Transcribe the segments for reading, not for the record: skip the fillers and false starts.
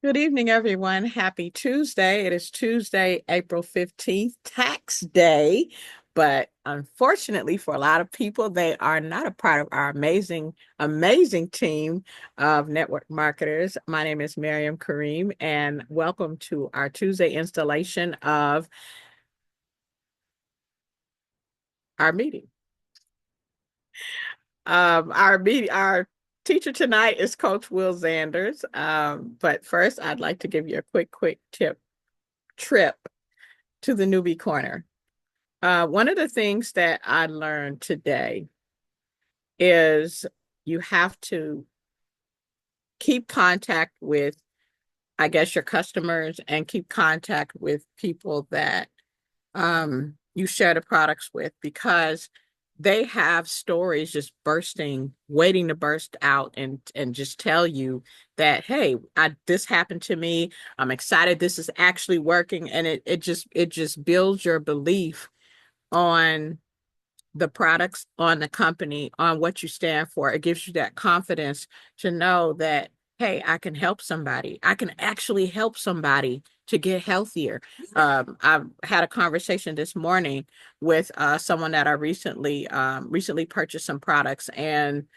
Good evening, everyone. Happy Tuesday. It is Tuesday, April 15th, tax day. But unfortunately, for a lot of people, they are not a part of our amazing team of network marketers. My name is Miriam Kareem, and welcome to our Tuesday installation of our meeting. Our teacher tonight is Coach Will Zanders. But first, I'd like to give you a quick trip to the newbie corner. One of the things that I learned today is you have to keep contact with, I guess, your customers and keep contact with people that you share the products with because they have stories just bursting, waiting to burst out and just tell you that, hey, this happened to me. I'm excited this is actually working. And it just builds your belief on the products, on the company, on what you stand for. It gives you that confidence to know that, hey, I can help somebody. I can actually help somebody to get healthier. I've had a conversation this morning with someone that I recently purchased some products, and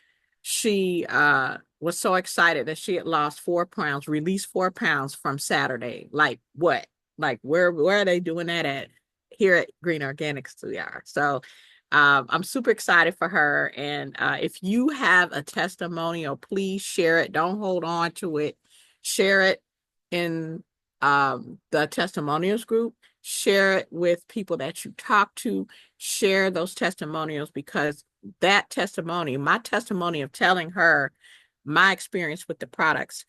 she was so excited that she had lost 4 pounds, released 4 pounds from Saturday. Like what? Like where are they doing that at? Here at Green Organics we are. So I'm super excited for her. And if you have a testimonial, please share it. Don't hold on to it. Share it in the testimonials group. Share it with people that you talk to. Share those testimonials because that testimony, my testimony of telling her my experience with the products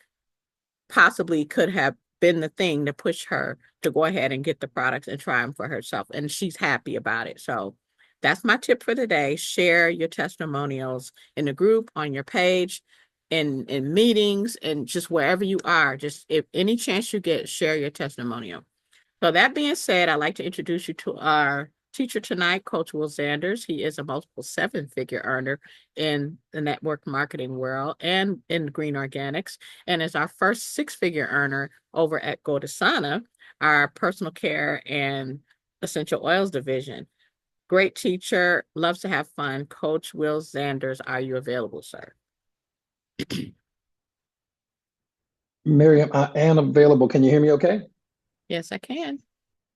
possibly could have been the thing to push her to go ahead and get the products and try them for herself. And she's happy about it. So that's my tip for the day. Share your testimonials in the group, on your page, in meetings, and just wherever you are. Just if any chance you get, share your testimonial. So that being said, I'd like to introduce you to our teacher tonight, Coach Will Sanders. He is a multiple seven-figure earner in the network marketing world and in green organics, and is our first six-figure earner over at Godasana, our personal care and essential oils division. Great teacher, loves to have fun. Coach Will Sanders, are you available, sir? Miriam, I am available. Can you hear me okay? Yes, I can.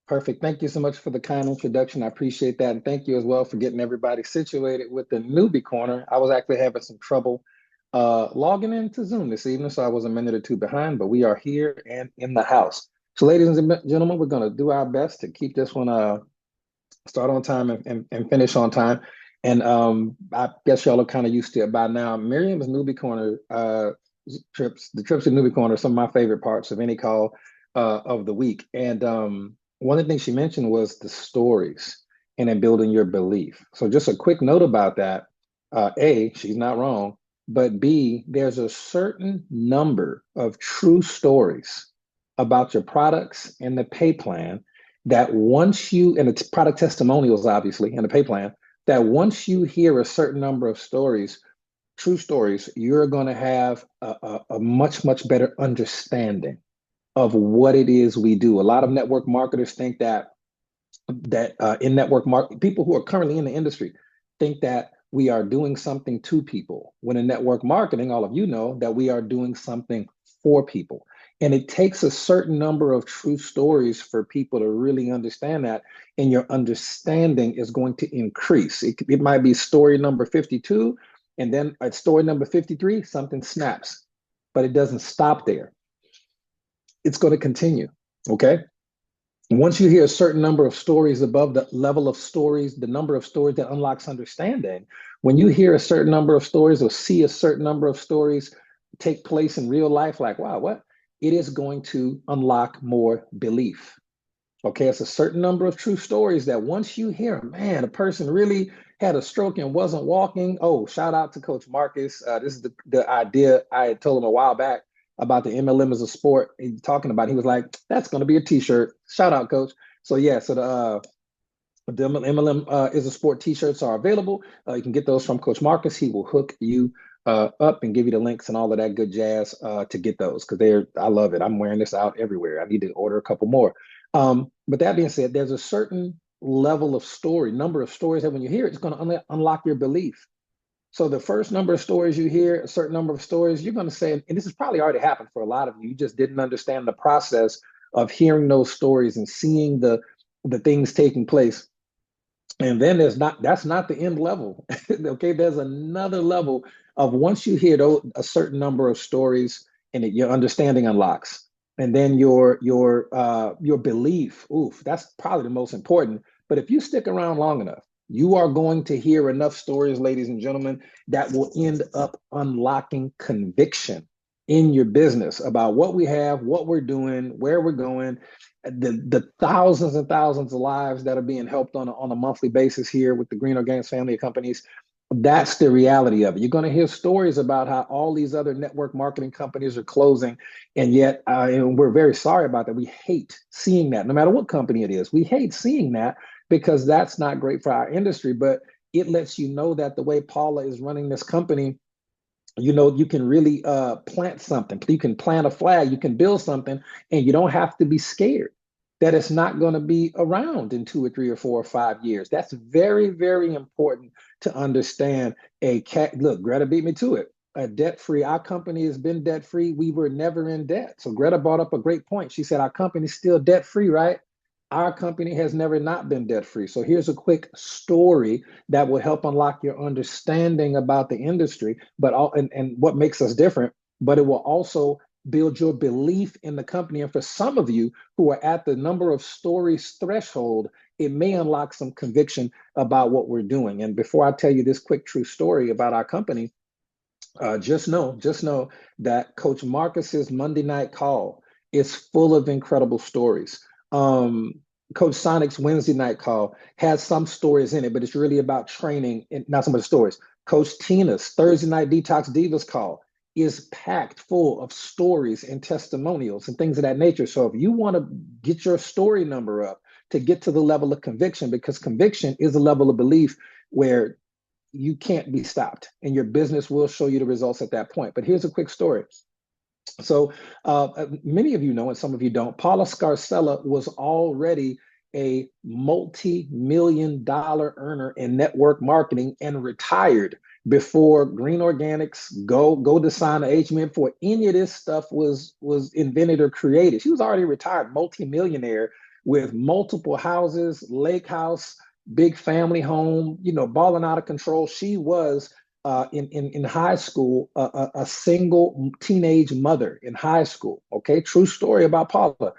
Perfect. Thank you so much for the kind introduction. I appreciate that. And thank you as well for getting everybody situated with the newbie corner. I was actually having some trouble logging into Zoom this evening, so I was a minute or two behind, but we are here and in the house. So, ladies and gentlemen, we're going to do our best to keep this one start on time and finish on time. And I guess y'all are kind of used to it by now. Miriam's newbie corner the trips to newbie corner are some of my favorite parts of any call of the week. And one of the things she mentioned was the stories and in building your belief. So just a quick note about that. A, she's not wrong, but B, there's a certain number of true stories about your products and the pay plan that once you, and it's product testimonials, obviously, and the pay plan, that once you hear a certain number of stories, true stories, you're going to have a much better understanding of what it is we do. A lot of network marketers think that in network market, people who are currently in the industry think that we are doing something to people. When in network marketing, all of you know that we are doing something for people. And it takes a certain number of true stories for people to really understand that. And your understanding is going to increase. It might be story number 52, and then at story number 53, something snaps, but it doesn't stop there. It's going to continue. Okay. Once you hear a certain number of stories above the level of stories, the number of stories that unlocks understanding, when you hear a certain number of stories or see a certain number of stories take place in real life, like, wow, what? It is going to unlock more belief. Okay, it's a certain number of true stories that once you hear, man, a person really had a stroke and wasn't walking. Oh, shout out to Coach Marcus. This is the idea I had told him a while back about the MLM as a sport. He's talking about, he was like, that's going to be a t-shirt. Shout out, Coach. So yeah, so the MLM is a sport t-shirts are available. You can get those from Coach Marcus. He will hook you up and give you the links and all of that good jazz to get those because I love it. I'm wearing this out everywhere. I need to order a couple more. But that being said, there's a certain level of number of stories that when you hear it, it's going to unlock your belief. So the first number of stories you hear, a certain number of stories, you're going to say, and this has probably already happened for a lot of you, you just didn't understand the process of hearing those stories and seeing the things taking place. And then that's not the end level. Okay, there's another level of once you hear a certain number of stories and your understanding unlocks. And then your belief, oof, that's probably the most important. But if you stick around long enough, you are going to hear enough stories, ladies and gentlemen, that will end up unlocking conviction in your business about what we have, what we're doing, where we're going, the thousands and thousands of lives that are being helped on a monthly basis here with the Green Organics family of companies. That's the reality of it. You're going to hear stories about how all these other network marketing companies are closing, and yet and we're very sorry about that. We hate seeing that, no matter what company it is. We hate seeing that because that's not great for our industry, but it lets you know that the way Paula is running this company, you can really plant something. You can plant a flag, you can build something, and you don't have to be scared that it's not going to be around in 2 or 3 or 4 or 5 years. That's very, very important to understand. Look, Greta beat me to it. Debt-free. Our company has been debt-free. We were never in debt. So Greta brought up a great point. She said, our company's still debt-free, right? Our company has never not been debt-free. So here's a quick story that will help unlock your understanding about the industry, and what makes us different, but it will also build your belief in the company. And for some of you who are at the number of stories threshold, it may unlock some conviction about what we're doing. And before I tell you this quick true story about our company, just know that Coach Marcus's Monday night call is full of incredible stories. Coach Sonic's Wednesday night call has some stories in it, but it's really about training and not so much stories. Coach Tina's Thursday night Detox Divas call is packed full of stories and testimonials and things of that nature. So if you want to get your story number up to get to the level of conviction, because conviction is a level of belief where you can't be stopped and your business will show you the results at that point. But here's a quick story. So many of you know, and some of you don't, Paula Scarcella was already a multi-million-dollar earner in network marketing and retired before Green Organics, Go Desana, HMM, before any of this stuff was invented or created. She was already retired, multi-millionaire with multiple houses, lake house, big family home, balling out of control. She was in high school, a single teenage mother in high school. Okay, true story about Paula,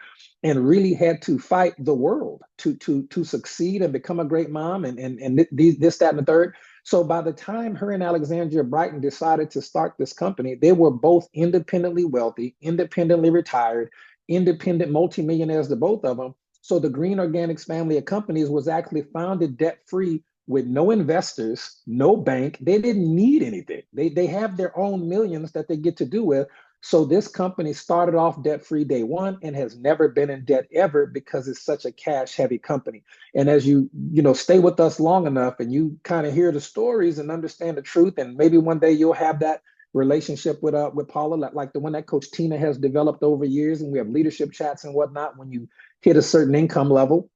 and really had to fight the world to succeed and become a great mom and this, that, and the third. So by the time her and Alexandria Brighton decided to start this company, they were both independently wealthy, independently retired, independent multimillionaires, the both of them. So the Green Organics family of companies was actually founded debt-free with no investors, no bank. They didn't need anything. They have their own millions that they get to do with. So this company started off debt-free day one and has never been in debt ever because it's such a cash-heavy company. And as you stay with us long enough and you kind of hear the stories and understand the truth, and maybe one day you'll have that relationship with Paula, like the one that Coach Tina has developed over years, and we have leadership chats and whatnot. When you hit a certain income level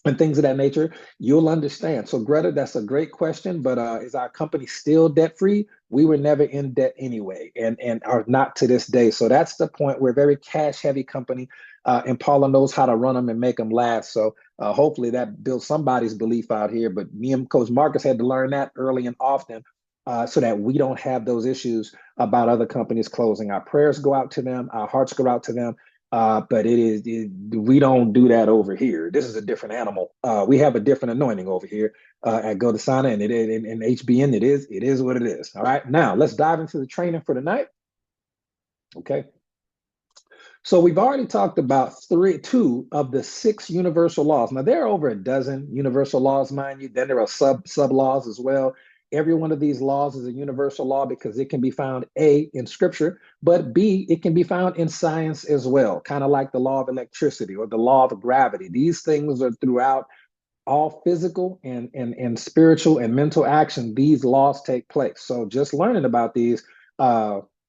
and things of that nature, you'll understand. So Greta, that's a great question, but is our company still debt-free? We were never in debt anyway, and are not to this day. So that's the point. We're a very cash-heavy company, and Paula knows how to run them and make them last. So hopefully that builds somebody's belief out here. But me and Coach Marcus had to learn that early and often, so that we don't have those issues about other companies closing. Our prayers go out to them. Our hearts go out to them. But we don't do that over here. This is a different animal. We have a different anointing over here at Go Desana, and in HBN, it is what it is. All right, now let's dive into the training for tonight. Okay. So we've already talked about two of the 6 universal laws. Now there are over a dozen universal laws, mind you. Then there are sub laws as well. Every one of these laws is a universal law because it can be found A, in scripture, but B, it can be found in science as well, kind of like the law of electricity or the law of gravity. These things are throughout all physical and spiritual and mental action, these laws take place. So just learning about these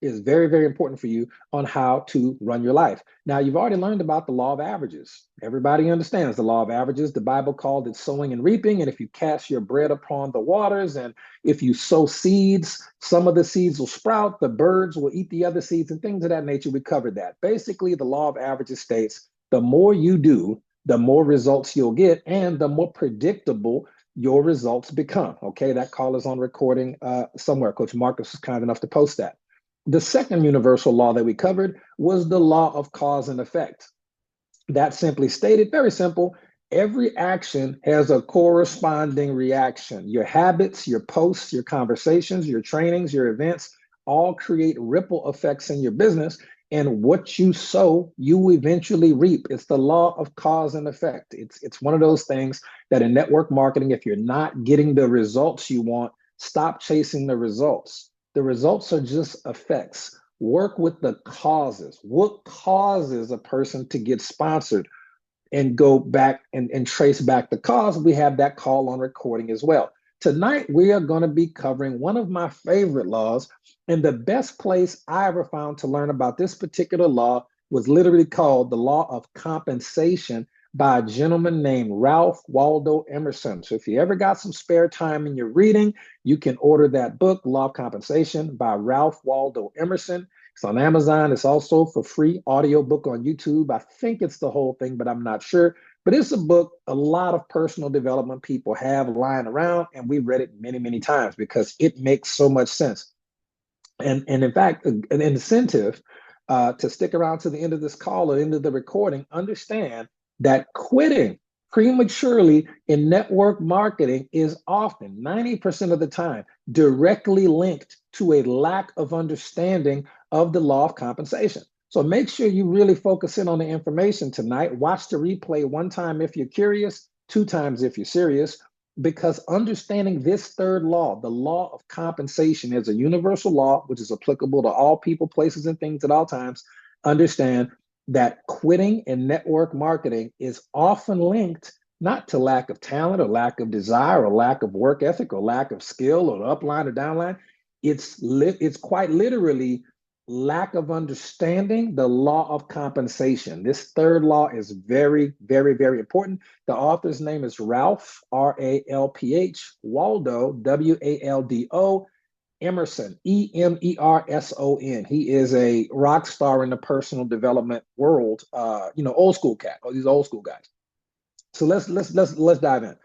is very, very important for you on how to run your life. Now, you've already learned about the law of averages. Everybody understands the law of averages. The Bible called it sowing and reaping. And if you cast your bread upon the waters, and if you sow seeds, some of the seeds will sprout, the birds will eat the other seeds, and things of that nature. We covered that. Basically, the law of averages states the more you do, the more results you'll get, and the more predictable your results become. Okay, that call is on recording somewhere. Coach Marcus was kind enough to post that. The second universal law that we covered was the law of cause and effect. That simply stated, very simple, every action has a corresponding reaction. Your habits, your posts, your conversations, your trainings, your events all create ripple effects in your business. And what you sow, you eventually reap. It's the law of cause and effect. It's one of those things that in network marketing, if you're not getting the results you want, stop chasing the results. The results are just effects. Work with the causes. What causes a person to get sponsored? And go back and trace back the cause. We have that call on recording as well. Tonight, we are going to be covering one of my favorite laws. And the best place I ever found to learn about this particular law was literally called the Law of Compensation by a gentleman named Ralph Waldo Emerson. So if you ever got some spare time in your reading, you can order that book, Law of Compensation by Ralph Waldo Emerson. It's on Amazon. It's also for free audiobook on YouTube. I think it's the whole thing, but I'm not sure. But it's a book a lot of personal development people have lying around, and we've read it many, many times because it makes so much sense. And in fact, an incentive to stick around to the end of this call or end of the recording, understand that quitting prematurely in network marketing is often 90% of the time directly linked to a lack of understanding of the law of compensation. So make sure you really focus in on the information tonight. Watch the replay one time if you're curious, two times if you're serious, because understanding this third law, the law of compensation, is a universal law which is applicable to all people, places, and things at all times. Understand that quitting in network marketing is often linked not to lack of talent or lack of desire or lack of work ethic or lack of skill or upline or downline. It's quite literally lack of understanding the law of compensation. This third law is very, very, very important. The author's name is Ralph, R-A-L-P-H, Waldo, W-A-L-D-O, Emerson, E-M-E-R-S-O-N. He is a rock star in the personal development world, old school cat, or these old school guys. So let's dive in.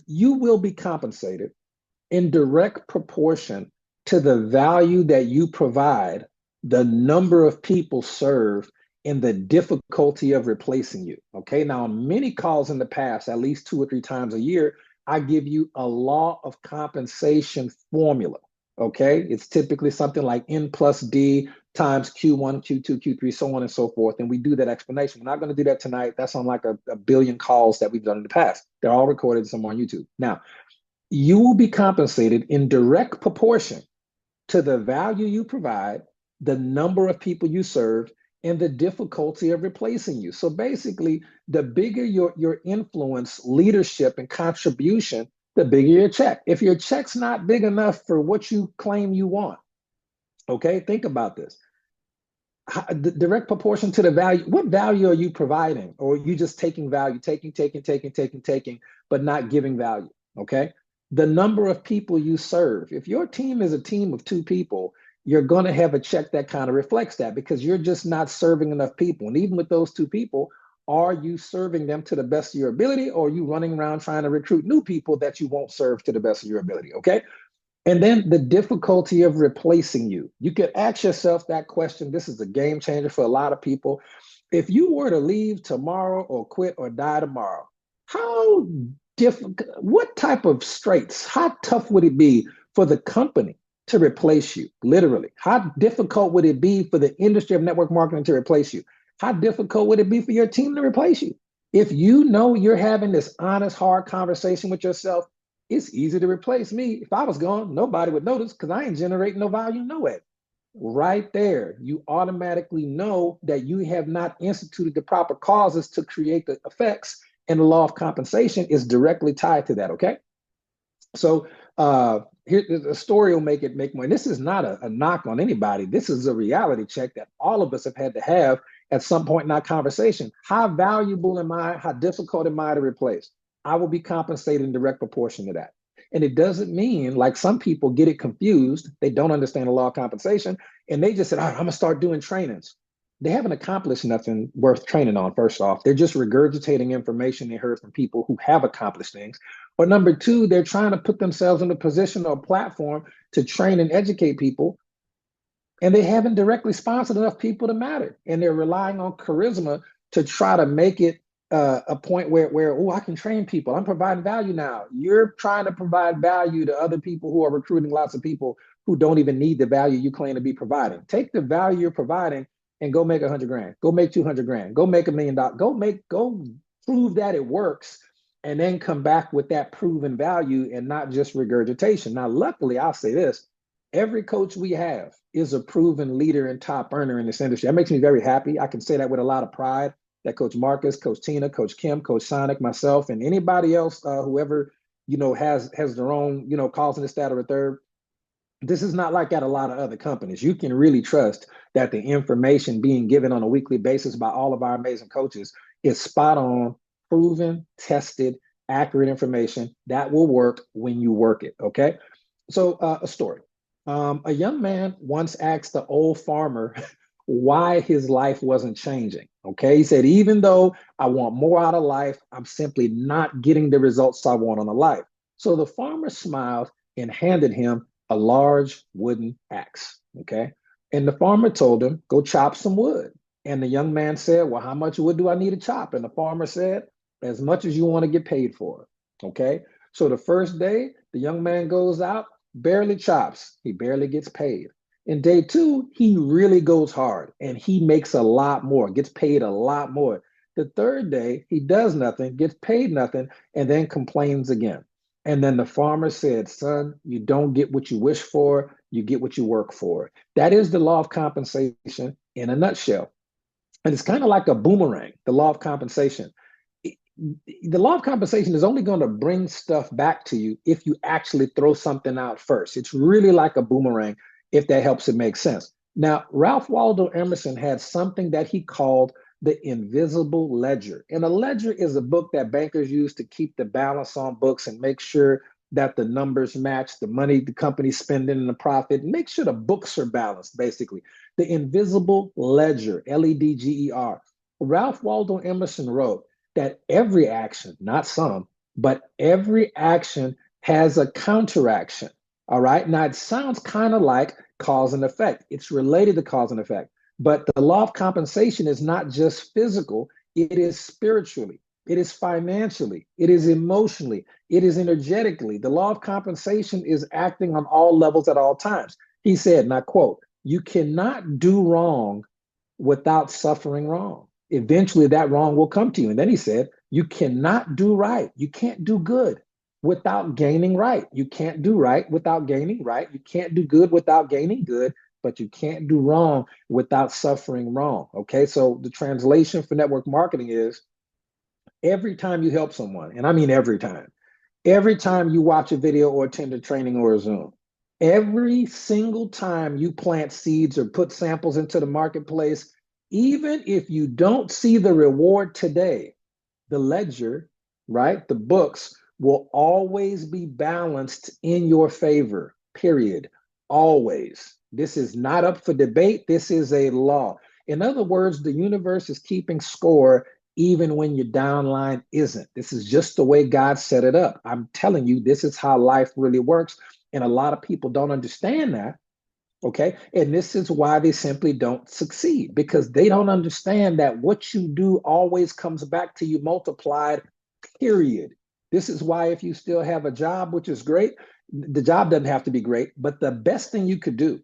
You will be compensated in direct proportion to the value that you provide, the number of people served, and the difficulty of replacing you. Okay. Now, on many calls in the past, at least 2 or 3 times a year, I give you a law of compensation formula. Okay. It's typically something like N plus D times Q1, Q2, Q3, so on and so forth. And we do that explanation. We're not going to do that tonight. That's on like a billion calls that we've done in the past. They're all recorded somewhere on YouTube. Now, you will be compensated in direct proportion to the value you provide, the number of people you serve, and the difficulty of replacing you. So basically, the bigger your influence, leadership, and contribution, the bigger your check. If your check's not big enough for what you claim you want, okay, think about this. The direct proportion to the value, what value are you providing? Or are you just taking value, taking, but not giving value, okay? The number of people you serve. If your team is a team of 2 people, you're going to have a check that kind of reflects that because you're just not serving enough people. And even with those 2 people, are you serving them to the best of your ability, or are you running around trying to recruit new people that you won't serve to the best of your ability? Okay. And then the difficulty of replacing you. You could ask yourself that question. This is a game changer for a lot of people. If you were to leave tomorrow or quit or die tomorrow, how what type of straits, how tough would it be for the company to replace you? Literally, how difficult would it be for the industry of network marketing to replace you? How difficult would it be for your team to replace you? If you know you're having this honest, hard conversation with yourself, it's easy to replace me. If I was gone, nobody would notice because I ain't generating no value, no way. Right there, you automatically know that you have not instituted the proper causes to create the effects, And the law of compensation is directly tied to that. Okay. So here the story will make more. And this is not a knock on anybody. This is a reality check that all of us have had to have at some point in our conversation. How valuable am I? How difficult am I to replace? I will be compensated in direct proportion to that. And it doesn't mean, like some people get it confused. They don't understand the law of compensation. And they just said, all right, I'm gonna start doing trainings. They haven't accomplished nothing worth training on, first off. They're just regurgitating information they heard from people who have accomplished things. Or number two, they're trying to put themselves in a position or a platform to train and educate people, and they haven't directly sponsored enough people to matter. And they're relying on charisma to try to make it a point where oh, I can train people. I'm providing value now. You're trying to provide value to other people who are recruiting lots of people who don't even need the value you claim to be providing. Take the value you're providing and go make 100 grand. Go make 200 grand. Go make $1 million. Go prove that it works, and then come back with that proven value and not just regurgitation. Now, luckily, I'll say this: every coach we have is a proven leader and top earner in this industry. That makes me very happy. I can say that with a lot of pride, that Coach Marcus, Coach Tina, Coach Kim, Coach Sonic, myself, and anybody else, whoever, has their own, causing this, that, or a third. This is not like at a lot of other companies. You can really trust that the information being given on a weekly basis by all of our amazing coaches is spot on, proven, tested, accurate information that will work when you work it. Okay. So a story. A young man once asked the old farmer why his life wasn't changing. Okay. He said, even though I want more out of life, I'm simply not getting the results I want on a life. So the farmer smiled and handed him a large wooden axe. Okay. And the farmer told him, go chop some wood. And the young man said, well, how much wood do I need to chop? And the farmer said, as much as you want to get paid for. Okay. So the first day, the young man goes out, barely chops, he barely gets paid. In day two, he really goes hard and he makes a lot more, gets paid a lot more. The third day, he does nothing, gets paid nothing, and then complains again. And then the farmer said, son, you don't get what you wish for, you get what you work for. That is the law of compensation in a nutshell. And it's kind of like a boomerang, the law of compensation. The law of compensation is only going to bring stuff back to you if you actually throw something out first. It's really like a boomerang, if that helps it make sense. Now, Ralph Waldo Emerson had something that he called the invisible ledger. And a ledger is a book that bankers use to keep the balance on books and make sure that the numbers match the money the company's spending and the profit, and make sure the books are balanced, basically. The invisible ledger, Ledger. Ralph Waldo Emerson wrote that every action, not some, but every action has a counteraction. All right. Now, it sounds kind of like cause and effect. It's related to cause and effect. But the law of compensation is not just physical, it is spiritually, it is financially, it is emotionally, it is energetically. The law of compensation is acting on all levels at all times. He said, and I quote, you cannot do wrong without suffering wrong. Eventually that wrong will come to you. And then he said, you cannot do right. You can't do good without gaining right. You can't do right without gaining right. You can't do good without gaining good, but you can't do wrong without suffering wrong. Okay. So the translation for network marketing is every time you help someone, and I mean every time you watch a video or attend a training or a Zoom, every single time you plant seeds or put samples into the marketplace, even if you don't see the reward today, the ledger, right? The books will always be balanced in your favor, period. Always. This is not up for debate. This is a law. In other words, the universe is keeping score even when your downline isn't. This is just the way God set it up. I'm telling you, this is how life really works. And a lot of people don't understand that. Okay. And this is why they simply don't succeed, because they don't understand that what you do always comes back to you multiplied, period. This is why if you still have a job, which is great, the job doesn't have to be great, but the best thing you could do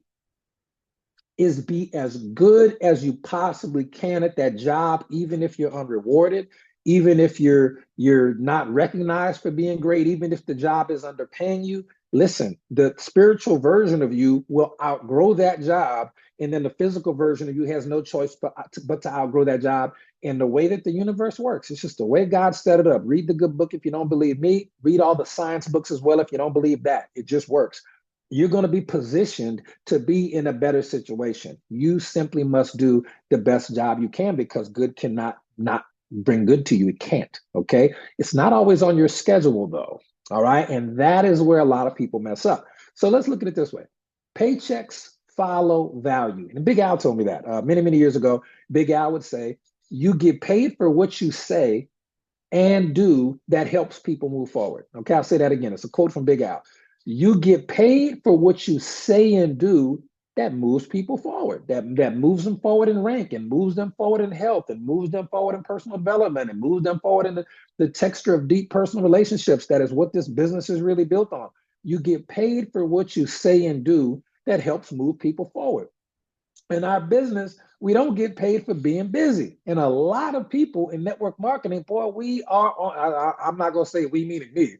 is be as good as you possibly can at that job, even if you're unrewarded, even if you're not recognized for being great, even if the job is underpaying you. Listen, the spiritual version of you will outgrow that job. And then the physical version of you has no choice but to outgrow that job. And the way that the universe works, it's just the way God set it up. Read the good book if you don't believe me. Read all the science books as well if you don't believe that. It just works. You're going to be positioned to be in a better situation. You simply must do the best job you can because good cannot not bring good to you. It can't. Okay. It's not always on your schedule though. All right. And that is where a lot of people mess up. So let's look at it this way. Paychecks follow value. And Big Al told me that many, many years ago. Big Al would say, you get paid for what you say and do that helps people move forward. Okay, I'll say that again. It's a quote from Big Al. You get paid for what you say and do that moves people forward, that moves them forward in rank and moves them forward in health and moves them forward in personal development and moves them forward in the texture of deep personal relationships. That is what this business is really built on. You get paid for what you say and do that helps move people forward. In our business, we don't get paid for being busy. And a lot of people in network marketing, boy, we are on, I'm not going to say we, meaning me.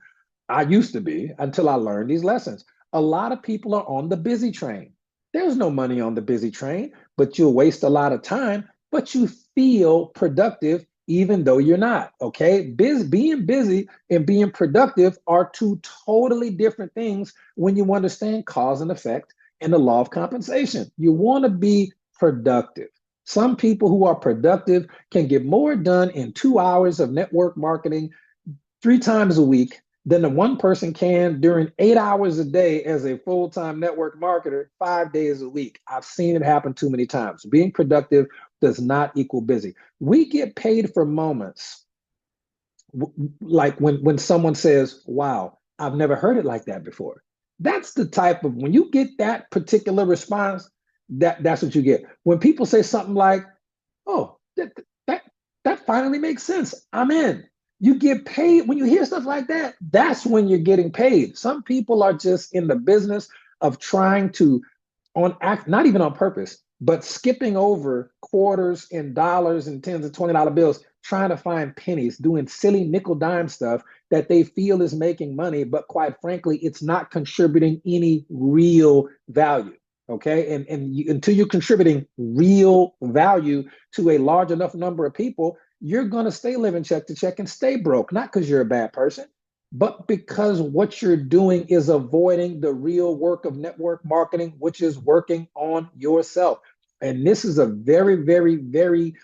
I used to be until I learned these lessons. A lot of people are on the busy train. There's no money on the busy train, but you'll waste a lot of time, but you feel productive even though you're not. Okay. Being busy and being productive are two totally different things when you understand cause and effect and the law of compensation. You want to be productive. Some people who are productive can get more done in 2 hours of network marketing 3 times a week than the one person can during 8 hours a day as a full-time network marketer 5 days a week. I've seen it happen too many times. Being productive does not equal busy. We get paid for moments like when someone says, wow, I've never heard it like that before. That's the type of, when you get that particular response, that's what you get. When people say something like, oh, that finally makes sense, I'm in. You get paid when you hear stuff like that. That's when you're getting paid. Some people are just in the business of trying to not even on purpose, but skipping over quarters and dollars and tens of $20 bills, trying to find pennies, doing silly nickel dime stuff that they feel is making money, but quite frankly, it's not contributing any real value. Okay. Until you're contributing real value to a large enough number of people, you're going to stay living check to check and stay broke, not because you're a bad person, but because what you're doing is avoiding the real work of network marketing, which is working on yourself. And this is a very, very, very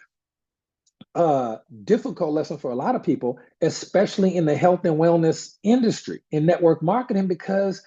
difficult lesson for a lot of people, especially in the health and wellness industry in network marketing, because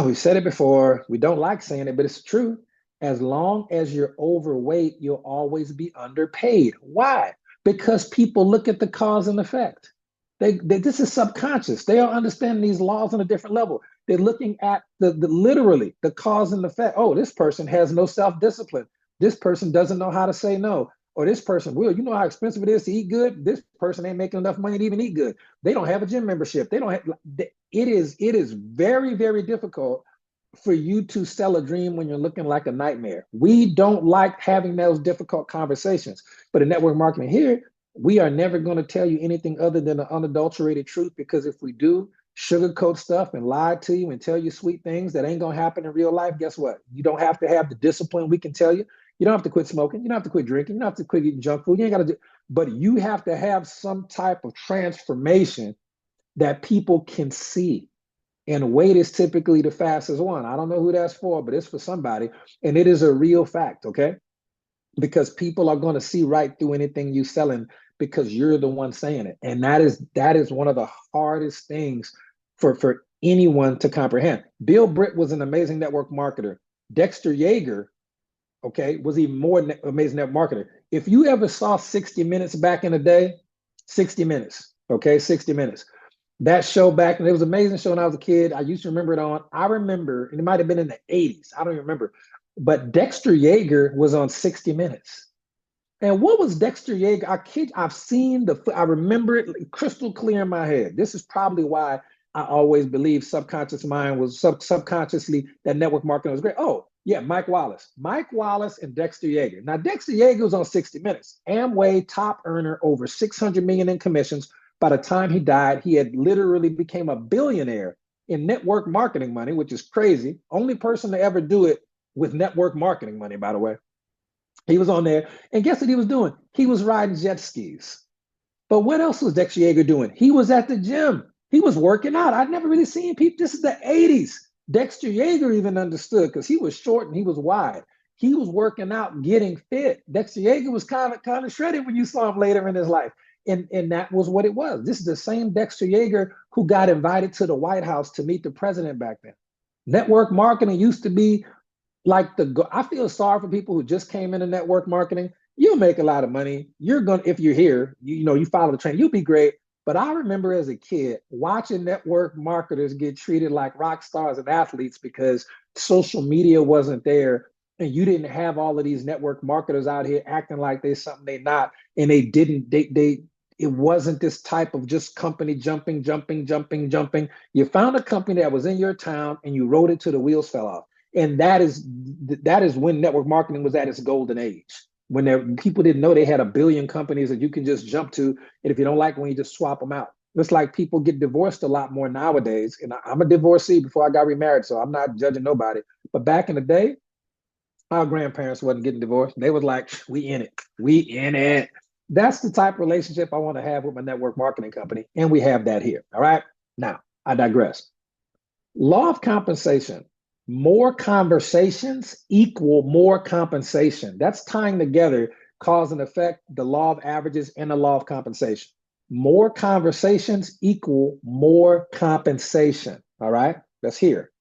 we said it before, we don't like saying it, but it's true. As long as you're overweight, you'll always be underpaid. Why? Because people look at the cause and effect. This is subconscious. They are understanding these laws on a different level. They're looking at the literally the cause and effect. Oh, this person has no self-discipline. This person doesn't know how to say no. Or this person, Will, you know how expensive it is to eat good? This person ain't making enough money to even eat good. They don't have a gym membership. They don't have, it is very, very difficult for you to sell a dream when you're looking like a nightmare. We don't like having those difficult conversations. But in network marketing here, we are never going to tell you anything other than the unadulterated truth, because if we do sugarcoat stuff and lie to you and tell you sweet things that ain't going to happen in real life, guess what? You don't have to have the discipline we can tell you. You don't have to quit smoking. You don't have to quit drinking. You don't have to quit eating junk food. You ain't got to do, but you have to have some type of transformation that people can see. And weight is typically the fastest one. I don't know who that's for, but it's for somebody. And it is a real fact, okay? Because people are going to see right through anything you selling because you're the one saying it. And that is one of the hardest things for anyone to comprehend. Bill Britt was an amazing network marketer. Dexter Yeager, okay, was even more amazing network marketer. If you ever saw 60 Minutes back in the day, 60 Minutes, okay, 60 Minutes. That show back, and it was an amazing show when I was a kid. I used to remember it on, I remember, and it might have been in the 80s. I don't even remember. But Dexter Yeager was on 60 Minutes. And what was Dexter Yeager? I've seen I remember it crystal clear in my head. This is probably why I always believed subconscious mind was subconsciously that network marketing was great. Oh, yeah, Mike Wallace. Mike Wallace and Dexter Yeager. Now, Dexter Yeager was on 60 Minutes. Amway top earner, over 600 million in commissions. By the time he died, he had literally became a billionaire in network marketing money, which is crazy. Only person to ever do it with network marketing money, by the way. He was on there, and guess what he was doing? He was riding jet skis. But what else was Dexter Yeager doing? He was at the gym. He was working out. I'd never really seen people. This is the 80s. Dexter Yeager even understood because he was short and he was wide. He was working out, getting fit. Dexter Yeager was kind of shredded when you saw him later in his life. And that was what it was. This is the same Dexter Yeager who got invited to the White House to meet the president back then. Network marketing used to be like I feel sorry for people who just came into network marketing. You'll make a lot of money. You're going to, if you're here, you follow the trend, you'll be great. But I remember as a kid watching network marketers get treated like rock stars and athletes because social media wasn't there and you didn't have all of these network marketers out here acting like they're something they're not. And it wasn't this type of just company jumping. You found a company that was in your town and you rode it till the wheels fell off. And that is when network marketing was at its golden age, when people didn't know they had a billion companies that you can just jump to. And if you don't like one, you just swap them out. It's like people get divorced a lot more nowadays. And I'm a divorcee before I got remarried, so I'm not judging nobody. But back in the day, our grandparents wasn't getting divorced. They was like, we in it. We in it. That's the type of relationship I want to have with my network marketing company. And we have that here. All right. Now, I digress. Law of compensation. More conversations equal more compensation. That's tying together cause and effect, the law of averages, and the law of compensation. More conversations equal more compensation. All right, that's here.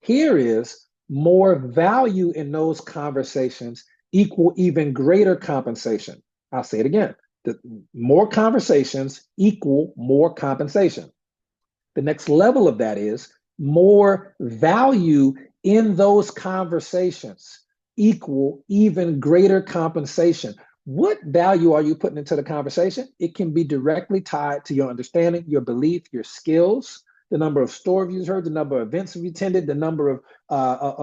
Here is more value in those conversations equal even greater compensation. I'll say it again. The more conversations equal more compensation. The next level of that is more value in those conversations equal even greater compensation. What value are you putting into the conversation? It can be directly tied to your understanding, your belief, your skills, the number of store views heard, the number of events you attended, the number of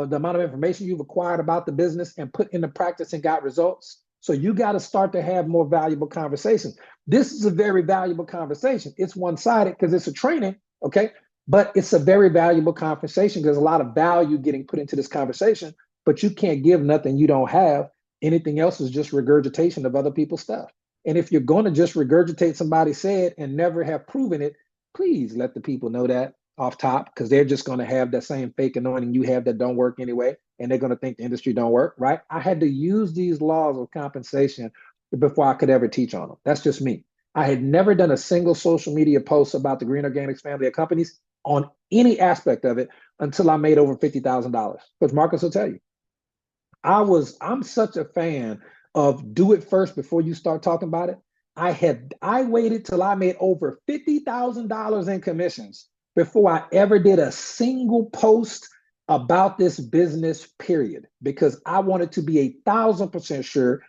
the amount of information you've acquired about the business and put into practice and got results. So you got to start to have more valuable conversations. This is a very valuable conversation. It's one-sided because it's a training, okay? But it's a very valuable conversation. There's a lot of value getting put into this conversation, but you can't give nothing you don't have. Anything else is just regurgitation of other people's stuff. And if you're going to just regurgitate somebody said and never have proven it, please let the people know that off top, because they're just going to have that same fake anointing you have that don't work anyway. And they're going to think the industry don't work, right? I had to use these laws of compensation before I could ever teach on them. That's just me. I had never done a single social media post about the Green Organics family of companies on any aspect of it until I made over $50,000. Because Marcus will tell you, I'm such a fan of do it first before you start talking about it. I waited till I made over $50,000 in commissions before I ever did a single post about this business, period, because I wanted to be 1,000% sure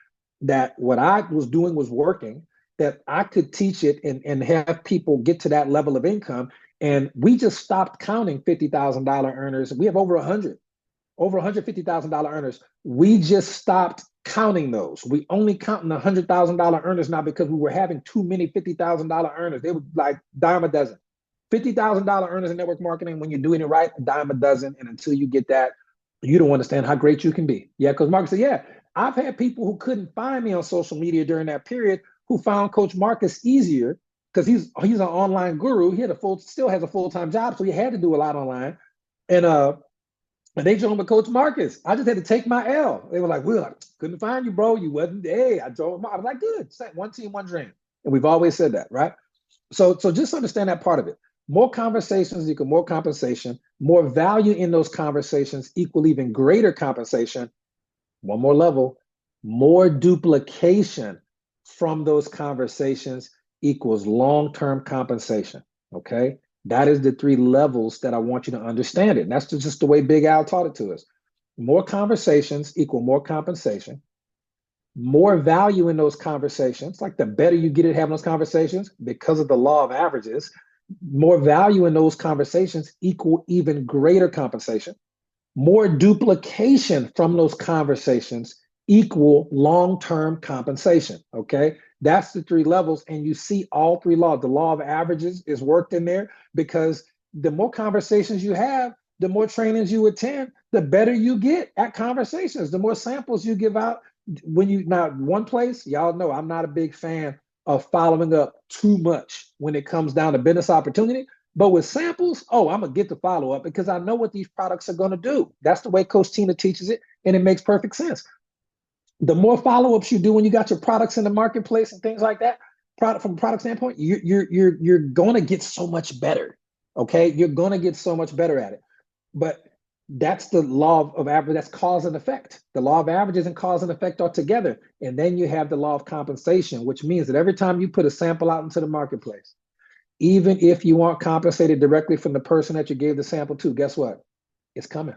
that what I was doing was working, that I could teach it and have people get to that level of income. And we just stopped counting $50,000 earners. We have over $150,000 earners. We just stopped counting those. We only counting the $100,000 earners now because we were having too many $50,000 earners. They were like dime a dozen. $50,000 earners in network marketing, when you're doing it right, a dime a dozen. And until you get that, you don't understand how great you can be. Yeah, because Marcus said, yeah, I've had people who couldn't find me on social media during that period who found Coach Marcus easier because he's an online guru. He still has a full-time job, so he had to do a lot online. And they joined with Coach Marcus. I just had to take my L. They were like, "Will, I couldn't find you, bro. You wasn't there." I told them, I was like, "Good, one team, one dream." And we've always said that, right? So just understand that part of it. More conversations equal more compensation. More value in those conversations equal even greater compensation. One more level. More duplication from those conversations equals long-term compensation. Okay. That is the 3 levels that I want you to understand it. And that's just the way Big Al taught it to us. More conversations equal more compensation. More value in those conversations. Like the better you get at having those conversations, because of the law of averages, more value in those conversations equal even greater compensation. More duplication from those conversations equal long-term compensation. Okay. That's the 3 levels. And you see all 3 laws. The law of averages is worked in there because the more conversations you have, the more trainings you attend, the better you get at conversations, the more samples you give out. When you now one place, y'all know I'm not a big fan of following up too much when it comes down to business opportunity. But with samples, oh, I'm gonna get the follow up because I know what these products are gonna do. That's the way Coach Tina teaches it, and it makes perfect sense. The more follow ups you do when you got your products in the marketplace and things like that, from a product standpoint, you're gonna get so much better. Okay, you're gonna get so much better at it. But that's the law of average. That's cause and effect. The law of averages and cause and effect are together. And then you have the law of compensation, which means that every time you put a sample out into the marketplace, even if you aren't compensated directly from the person that you gave the sample to, guess what? It's coming.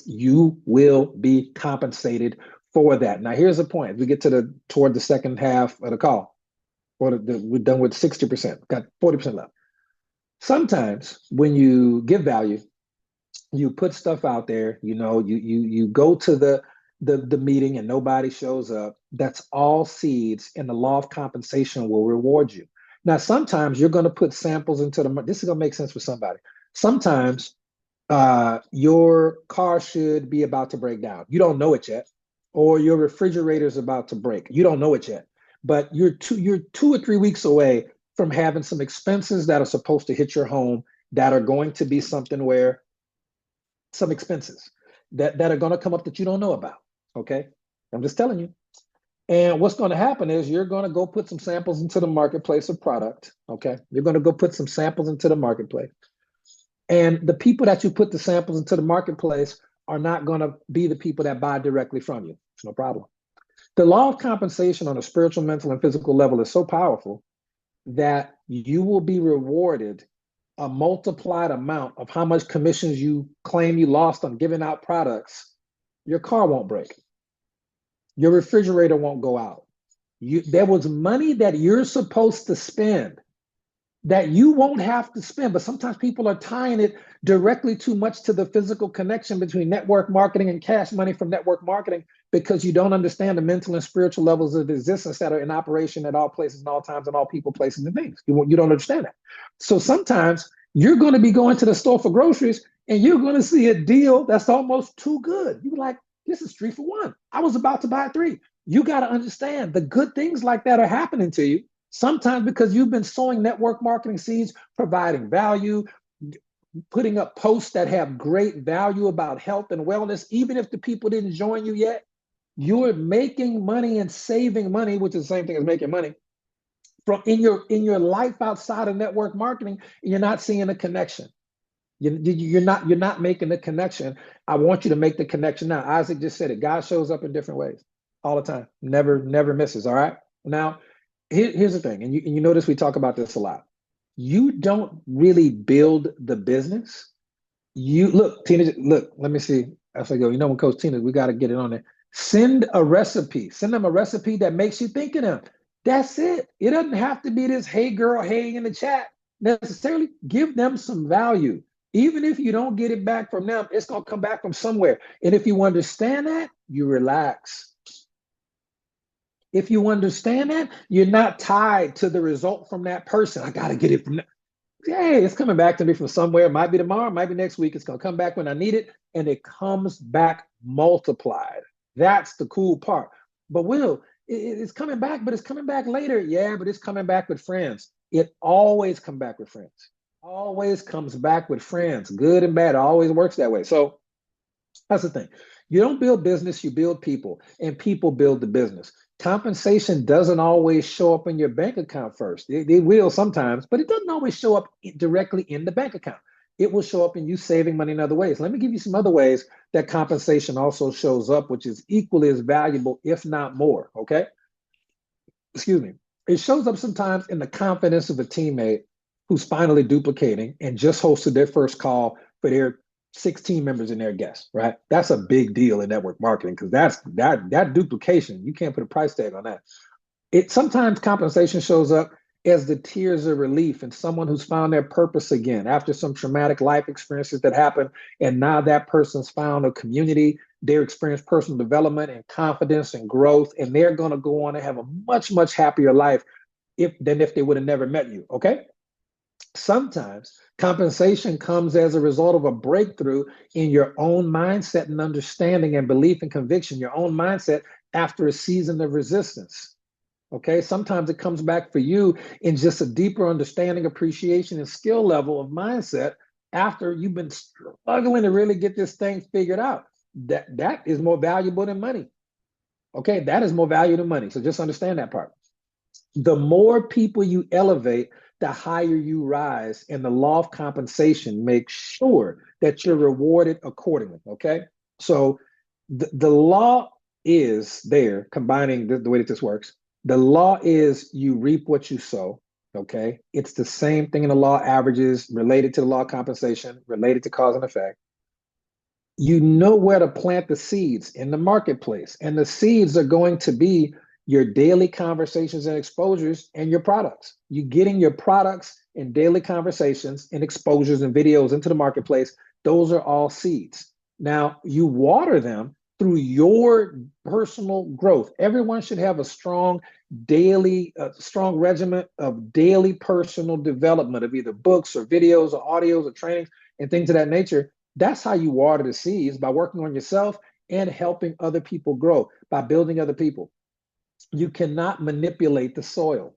You will be compensated for that. Now, here's the point. We get to toward the second half of the call, or we're done with 60%, got 40% left. Sometimes when you give value, you put stuff out there, you go to the meeting and nobody shows up. That's all seeds, and the law of compensation will reward you. Now, sometimes you're going to put samples into this is going to make sense for somebody. Sometimes your car should be about to break down. You don't know it yet, or your refrigerator is about to break. You don't know it yet, but you're 2 or 3 weeks away from having some expenses that are supposed to hit your home that are going to be something where some expenses that are going to come up that you don't know about. Okay, I'm just telling you. And what's going to happen is you're going to go put some samples into the marketplace of product. Okay, you're going to go put some samples into the marketplace. And the people that you put the samples into the marketplace are not going to be the people that buy directly from you. It's no problem. The law of compensation on a spiritual, mental, and physical level is so powerful that you will be rewarded a multiplied amount of how much commissions you claim you lost on giving out products. Your car won't break. Your refrigerator won't go out. There was money that you're supposed to spend that you won't have to spend. But sometimes people are tying it directly too much to the physical connection between network marketing and cash money from network marketing, because you don't understand the mental and spiritual levels of existence that are in operation at all places and all times and all people, places, and things. You don't understand that. So sometimes you're going to be going to the store for groceries and you're going to see a deal that's almost too good. You're like, this is 3 for 1. I was about to buy 3. You got to understand the good things like that are happening to you. Sometimes because you've been sowing network marketing seeds, providing value, putting up posts that have great value about health and wellness, even if the people didn't join you yet, you're making money and saving money, which is the same thing as making money, from in your life outside of network marketing, and you're not seeing a connection. You're not making the connection. I want you to make the connection now. Isaac just said it. God shows up in different ways all the time. Never misses. All right. Now, here's the thing, and you notice we talk about this a lot. You don't really build the business. You look, Tina, look, let me see. As I go, when Coach Tina, we got to get it on there. Send a recipe. Send them a recipe that makes you think of them. That's it. It doesn't have to be this, hey girl, hey in the chat necessarily. Give them some value. Even if you don't get it back from them, it's going to come back from somewhere. And if you understand that, you relax. If you understand that, you're not tied to the result from that person. I got to get it from that. Hey, it's coming back to me from somewhere. It might be tomorrow, it might be next week. It's going to come back when I need it. And it comes back multiplied. That's the cool part. But it's coming back, but it's coming back later. Yeah, but it's coming back with friends. It always comes back with friends. Always comes back with friends. Good and bad. It always works that way. So that's the thing. You don't build business, you build people, and people build the business. Compensation doesn't always show up in your bank account first. They will sometimes, but it doesn't always show up directly in the bank account. It will show up in you saving money in other ways. Let me give you some other ways that compensation also shows up, which is equally as valuable, if not more, okay? Excuse me. It shows up sometimes in the confidence of a teammate who's finally duplicating and just hosted their first call for their 16 members and their guests, right? That's a big deal in network marketing, because that duplication, you can't put a price tag on that. Sometimes compensation shows up as the tears of relief and someone who's found their purpose again after some traumatic life experiences that happen, and now that person's found a community, they're experienced personal development and confidence and growth, and they're going to go on and have a much, much happier life than if they would have never met you, okay? Sometimes compensation comes as a result of a breakthrough in your own mindset and understanding and belief and conviction, your own mindset after a season of resistance. Okay, sometimes it comes back for you in just a deeper understanding, appreciation, and skill level of mindset after you've been struggling to really get this thing figured out. That is more valuable than money. Okay, that is more value than money. So just understand that part. The more people you elevate, the higher you rise, and the law of compensation makes sure that you're rewarded accordingly. Okay, so the law is there, combining the way that this works. The law is you reap what you sow. Okay, it's the same thing in the law averages related to the law of compensation, related to cause and effect. You know where to plant the seeds in the marketplace, and the seeds are going to be your daily conversations and exposures and your products. You getting your products and daily conversations and exposures and videos into the marketplace, those are all seeds. Now you water them through your personal growth. Everyone should have a strong daily, strong regimen of daily personal development of either books or videos or audios or trainings and things of that nature. That's how you water the seeds, by working on yourself and helping other people grow, by building other people. You cannot manipulate the soil.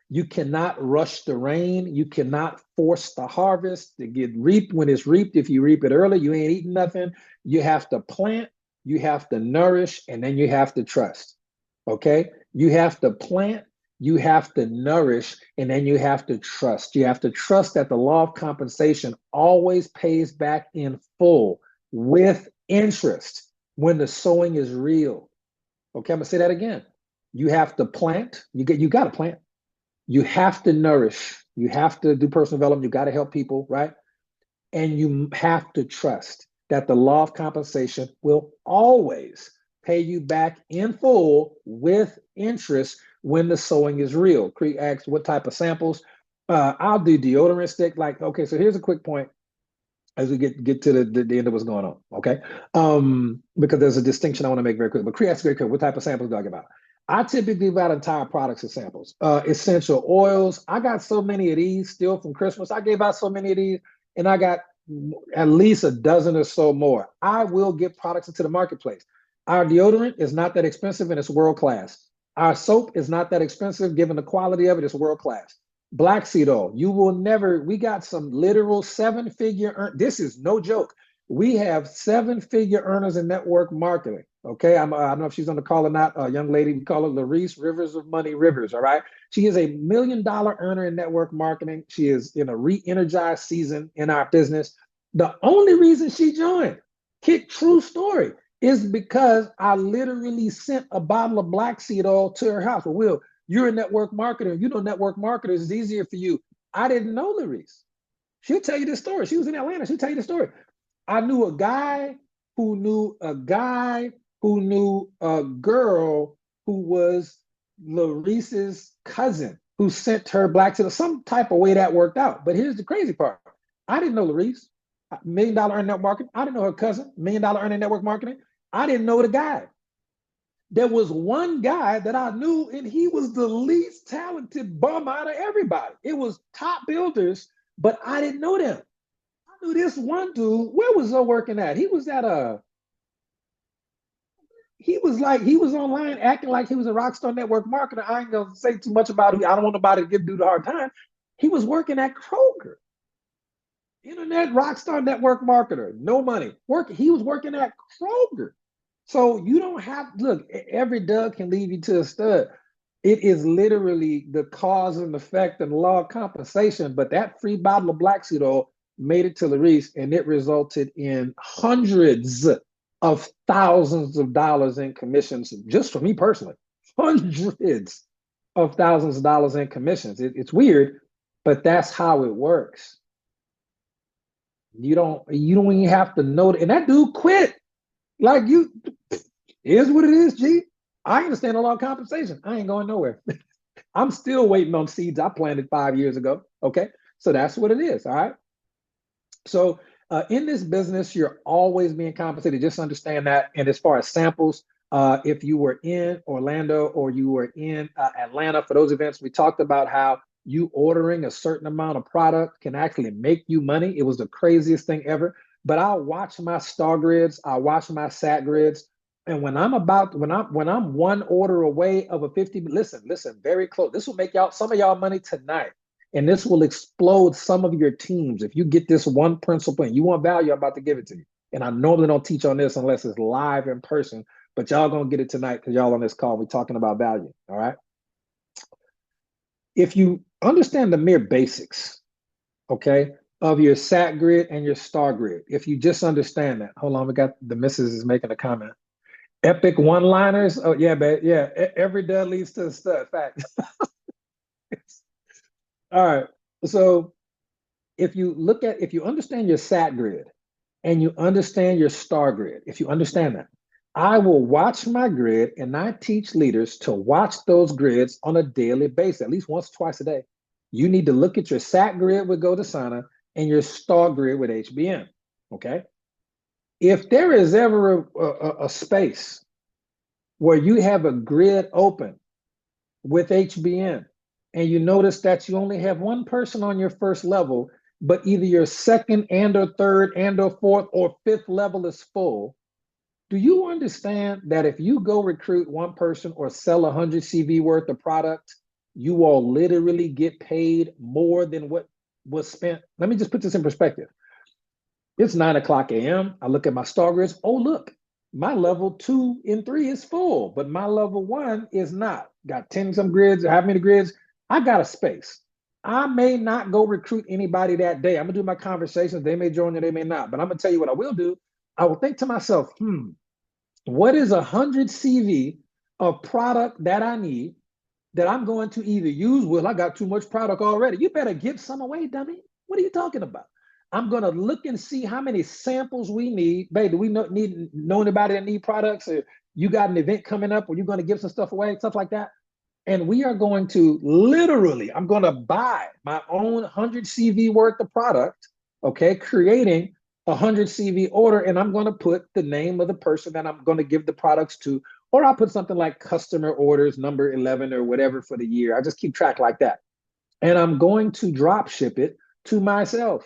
You cannot rush the rain. You cannot force the harvest to get reaped when it's reaped. If you reap it early, you ain't eating nothing. You have to plant, you have to nourish, and then you have to trust. Okay? You have to plant, you have to nourish, and then you have to trust. You have to trust that the law of compensation always pays back in full with interest when the sowing is real. Okay, I'm gonna say that again. You have to plant, you got to plant. You have to nourish. You have to do personal development. You got to help people, right? And you have to trust that the law of compensation will always pay you back in full with interest when the sowing is real. Cree asks what type of samples. I'll do deodorant stick. Like, okay, so here's a quick point as we get to the end of what's going on, okay? Because there's a distinction I want to make very quick. But Cree asks very quick, what type of samples do I give about? I typically give out entire products as samples. Essential oils. I got so many of these still from Christmas. I gave out so many of these, and I got at least a dozen or so more. I will get products into the marketplace. Our deodorant is not that expensive and it's world class. Our soap is not that expensive, given the quality of it, it's world class. Black seed oil, you will never, we got some literal seven-figure, this is no joke. We have seven-figure earners in network marketing. Okay, I don't know if she's on the call or not. A young lady, we call her Larice Rivers of Money Rivers. All right, she is $1 million earner in network marketing. She is in a re-energized season in our business. The only reason she joined, true story, is because I literally sent a bottle of black seed oil to her house. Well, Will, you're a network marketer. You know, network marketers, it's easier for you. I didn't know Larice. She'll tell you this story. She was in Atlanta. She'll tell you the story. I knew a guy who knew a guy who knew a girl who was Larice's cousin, who sent her black to some type of way that worked out. But here's the crazy part. I didn't know Larice, $1 million earning network marketing. I didn't know her cousin, $1 million earning network marketing. I didn't know the guy. There was one guy that I knew, and he was the least talented bum out of everybody. It was top builders, but I didn't know them. I knew this one dude. Where was he working at? He was at he was online acting like he was a Rockstar Network marketer. I ain't gonna say too much about it. I don't want nobody to give dude a hard time. He was working at Kroger. Internet Rockstar Network marketer, no money. He was working at Kroger. So you don't have, look, every Doug can lead you to a stud. It is literally the cause and effect and law of compensation. But that free bottle of black seed oil made it to Larice, and it resulted in hundreds of thousands of dollars in commissions, just for me personally. Hundreds of thousands of dollars in commissions. It's weird, but that's how it works. You don't even have to know. And that dude quit. Like, you, is what it is, G. I understand a lot of compensation. I ain't going nowhere. I'm still waiting on seeds I planted 5 years ago. Okay. So that's what it is. All right. So in this business, you're always being compensated. Just understand that. And as far as samples, if you were in Orlando or you were in Atlanta for those events, we talked about how you ordering a certain amount of product can actually make you money. It was the craziest thing ever. But I'll watch my star grids, I'll watch my sat grids. And when I'm one order away of a 50, listen, very close. This will make y'all some of y'all money tonight. And this will explode some of your teams. If you get this one principle and you want value, I'm about to give it to you. And I normally don't teach on this unless it's live in person, but y'all gonna get it tonight because y'all on this call. We're talking about value. All right. If you understand the mere basics, okay, of your sat grid and your star grid, if you just understand that, hold on, we got the missus is making a comment. Epic one-liners. Oh yeah, babe. Yeah, every dud leads to a stud. Fact. All right. So if you understand your sat grid and you understand your star grid, if you understand that, I will watch my grid and I teach leaders to watch those grids on a daily basis, at least once, twice a day. You need to look at your sat grid with GoToSana and your star grid with HBM. Okay. If there is ever a space where you have a grid open with HBM and you notice that you only have one person on your first level, but either your second and or third and or fourth or fifth level is full, do you understand that if you go recruit one person or sell 100 CV worth of product, you will literally get paid more than what was spent? Let me just put this in perspective. It's 9 o'clock a.m. I look at my star grids. Oh, look, my level 2 and 3 is full, but my level 1 is not. Got 10 some grids, how many grids? I got a space. I may not go recruit anybody that day. I'm gonna do my conversations. They may join or they may not, but I'm gonna tell you what I will do. I will think to myself, what is 100 CV of product that I need that I'm going to either use? Well, I got too much product already. You better give some away, dummy. What are you talking about? I'm going to look and see how many samples we need. Babe, do we know anybody that need products? Or you got an event coming up where you're going to give some stuff away, stuff like that? And we are going to literally, I'm going to buy my own 100 CV worth of product, okay, creating 100 CV order, and I'm going to put the name of the person that I'm going to give the products to, or I'll put something like customer orders number 11 or whatever for the year. I just keep track like that. And I'm going to drop ship it to myself.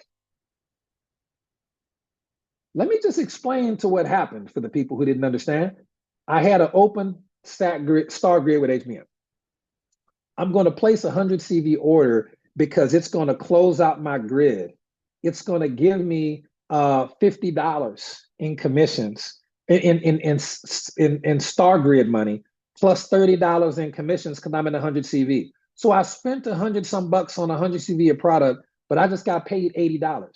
Let me just explain to what happened for the people who didn't understand. I had an open star grid with HBM. I'm going to place a 100 CV order because it's going to close out my grid. It's going to give me $50 in commissions in star grid money, plus $30 in commissions because I'm in 100 CV. So I spent 100 some bucks on 100 CV of product, but I just got paid $80.